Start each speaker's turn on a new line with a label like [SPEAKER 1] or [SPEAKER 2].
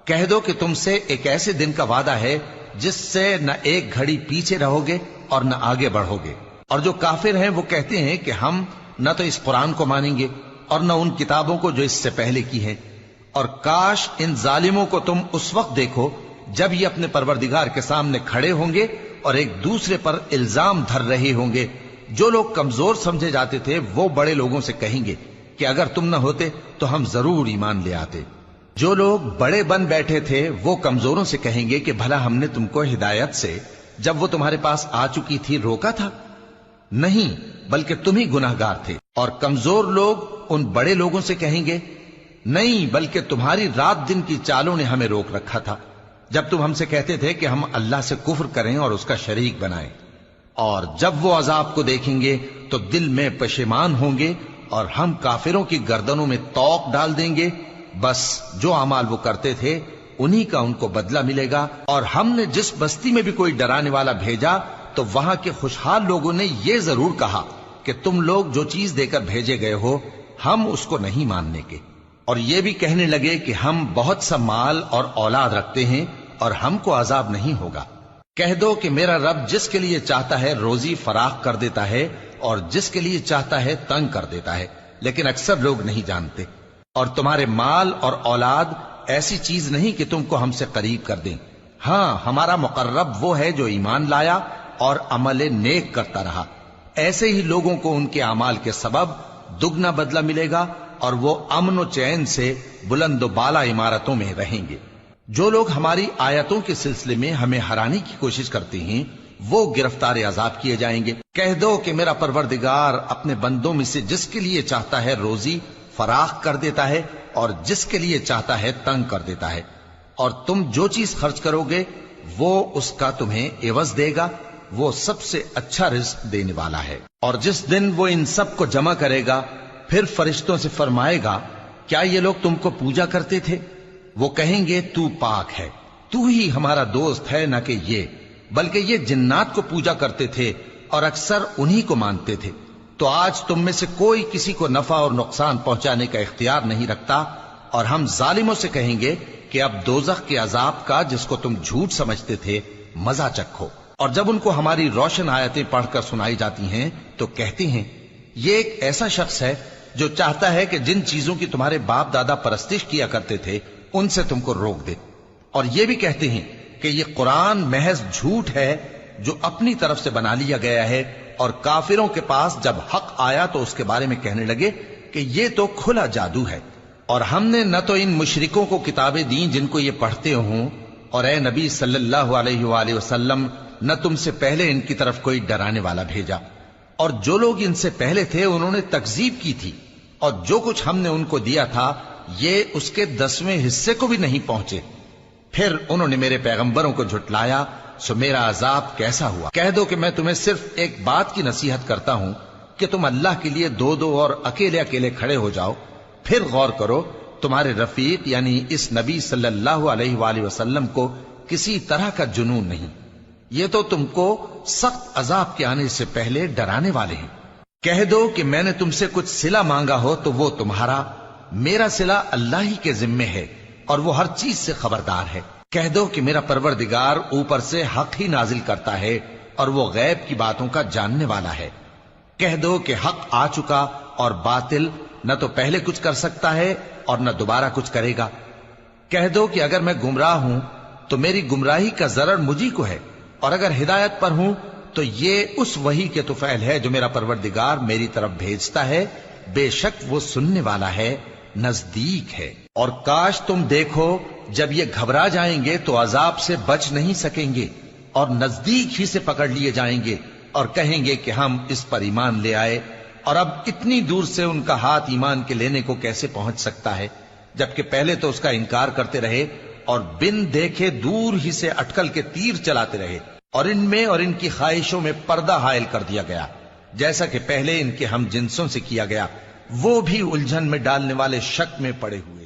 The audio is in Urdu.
[SPEAKER 1] کہہ دو کہ تم سے ایک ایسے دن کا وعدہ ہے جس سے نہ ایک گھڑی پیچھے رہو گے اور نہ آگے بڑھو گے۔ اور جو کافر ہیں وہ کہتے ہیں کہ ہم نہ تو اس قرآن کو مانیں گے اور نہ ان کتابوں کو جو اس سے پہلے کی ہیں، اور کاش ان ظالموں کو تم اس وقت دیکھو جب یہ اپنے پروردگار کے سامنے کھڑے ہوں گے اور ایک دوسرے پر الزام دھر رہے ہوں گے۔ جو لوگ کمزور سمجھے جاتے تھے وہ بڑے لوگوں سے کہیں گے کہ اگر تم نہ ہوتے تو ہم ضرور ایمان لے آتے۔ جو لوگ بڑے بن بیٹھے تھے وہ کمزوروں سے کہیں گے کہ بھلا ہم نے تم کو ہدایت سے جب وہ تمہارے پاس آ چکی تھی روکا تھا؟ نہیں، بلکہ تم ہی گناہگار تھے۔ اور کمزور لوگ ان بڑے لوگوں سے کہیں گے نہیں، بلکہ تمہاری رات دن کی چالوں نے ہمیں روک رکھا تھا جب تم ہم سے کہتے تھے کہ ہم اللہ سے کفر کریں اور اس کا شریک بنائیں۔ اور جب وہ عذاب کو دیکھیں گے تو دل میں پشیمان ہوں گے اور ہم کافروں کی گردنوں میں طوق ڈال دیں گے۔ بس جو اعمال وہ کرتے تھے انہی کا ان کو بدلہ ملے گا۔ اور ہم نے جس بستی میں بھی کوئی ڈرانے والا بھیجا تو وہاں کے خوشحال لوگوں نے یہ ضرور کہا کہ تم لوگ جو چیز دے کر بھیجے گئے ہو ہم اس کو نہیں ماننے کے، اور یہ بھی کہنے لگے کہ ہم بہت سا مال اور اولاد رکھتے ہیں اور ہم کو عذاب نہیں ہوگا۔ کہہ دو کہ میرا رب جس کے لیے چاہتا ہے روزی فراخ کر دیتا ہے اور جس کے لیے چاہتا ہے تنگ کر دیتا ہے، لیکن اکثر لوگ نہیں جانتے۔ اور تمہارے مال اور اولاد ایسی چیز نہیں کہ تم کو ہم سے قریب کر دیں۔ ہاں، ہمارا مقرب وہ ہے جو ایمان لایا اور عمل نیک کرتا رہا۔ ایسے ہی لوگوں کو ان کے اعمال کے سبب دگنا بدلہ ملے گا اور وہ امن و چین سے بلند و بالا عمارتوں میں رہیں گے۔ جو لوگ ہماری آیتوں کے سلسلے میں ہمیں ہرانے کی کوشش کرتے ہیں وہ گرفتار عذاب کیے جائیں گے۔ کہہ دو کہ میرا پروردگار اپنے بندوں میں سے جس کے لیے چاہتا ہے روزی فراخ کر دیتا ہے اور جس کے لیے چاہتا ہے تنگ کر دیتا ہے، اور تم جو چیز خرچ کرو گے وہ اس کا تمہیں عوض دے گا، وہ سب سے اچھا رزق دینے والا ہے۔ اور جس دن وہ ان سب کو جمع کرے گا پھر فرشتوں سے فرمائے گا کیا یہ لوگ تم کو پوجا کرتے تھے؟ وہ کہیں گے تو پاک ہے، تو ہی ہمارا دوست ہے، نہ کہ یہ، بلکہ یہ جنات کو پوجا کرتے تھے اور اکثر انہی کو مانتے تھے۔ تو آج تم میں سے کوئی کسی کو نفع اور نقصان پہنچانے کا اختیار نہیں رکھتا، اور ہم ظالموں سے کہیں گے کہ اب دوزخ کے عذاب کا جس کو تم جھوٹ سمجھتے تھے مزہ چکھو۔ اور جب ان کو ہماری روشن آیتیں پڑھ کر سنائی جاتی ہیں تو کہتے ہیں یہ ایک ایسا شخص ہے جو چاہتا ہے کہ جن چیزوں کی تمہارے باپ دادا پرستش کیا کرتے تھے ان سے تم کو روک دے۔ اور یہ بھی کہتے ہیں کہ یہ قرآن محض جھوٹ ہے جو اپنی طرف سے بنا لیا گیا ہے، اور کافروں کے پاس جب حق آیا تو اس کے بارے میں کہنے لگے کہ یہ تو کھلا جادو ہے۔ اور ہم نے نہ تو ان مشرکوں کو کتابیں دیں جن کو یہ پڑھتے ہوں، اور اے نبی صلی اللہ علیہ وآلہ وسلم نہ تم سے پہلے ان کی طرف کوئی ڈرانے والا بھیجا، اور جو لوگ ان سے پہلے تھے انہوں نے تکذیب کی تھی، اور جو کچھ ہم نے ان کو دیا تھا یہ اس کے 10ویں حصے کو بھی نہیں پہنچے۔ پھر انہوں نے میرے پیغمبروں کو جھٹلایا، سو میرا عذاب کیسا ہوا۔ کہہ دو کہ میں تمہیں صرف ایک بات کی نصیحت کرتا ہوں کہ تم اللہ کے لیے دو دو اور اکیلے اکیلے کھڑے ہو جاؤ، پھر غور کرو تمہارے رفیق یعنی اس نبی صلی اللہ علیہ وآلہ وسلم کو کسی طرح کا جنون نہیں، یہ تو تم کو سخت عذاب کے آنے سے پہلے ڈرانے والے ہیں۔ کہہ دو کہ میں نے تم سے کچھ صلہ مانگا ہو تو وہ تمہارا، میرا صلہ اللہ ہی کے ذمے ہے اور وہ ہر چیز سے خبردار ہے۔ کہہ دو کہ میرا پروردگار اوپر سے حق ہی نازل کرتا ہے اور وہ غیب کی باتوں کا جاننے والا ہے۔ کہہ دو کہ حق آ چکا اور باطل نہ تو پہلے کچھ کر سکتا ہے اور نہ دوبارہ کچھ کرے گا۔ کہہ دو کہ اگر میں گمراہ ہوں تو میری گمراہی کا ضرر مجھی کو ہے، اور اگر ہدایت پر ہوں تو یہ اس وحی کے طفیل ہے جو میرا پروردگار میری طرف بھیجتا ہے، بے شک وہ سننے والا ہے، نزدیک ہے۔ اور کاش تم دیکھو جب یہ گھبرا جائیں گے تو عذاب سے بچ نہیں سکیں گے اور نزدیک ہی سے پکڑ لیے جائیں گے، اور کہیں گے کہ ہم اس پر ایمان لے آئے، اور اب اتنی دور سے ان کا ہاتھ ایمان کے لینے کو کیسے پہنچ سکتا ہے، جبکہ پہلے تو اس کا انکار کرتے رہے اور بن دیکھے دور ہی سے اٹکل کے تیر چلاتے رہے، اور ان میں اور ان کی خواہشوں میں پردہ حائل کر دیا گیا، جیسا کہ پہلے ان کے ہم جنسوں سے کیا گیا، وہ بھی الجھن میں ڈالنے والے شک میں پڑے ہوئے۔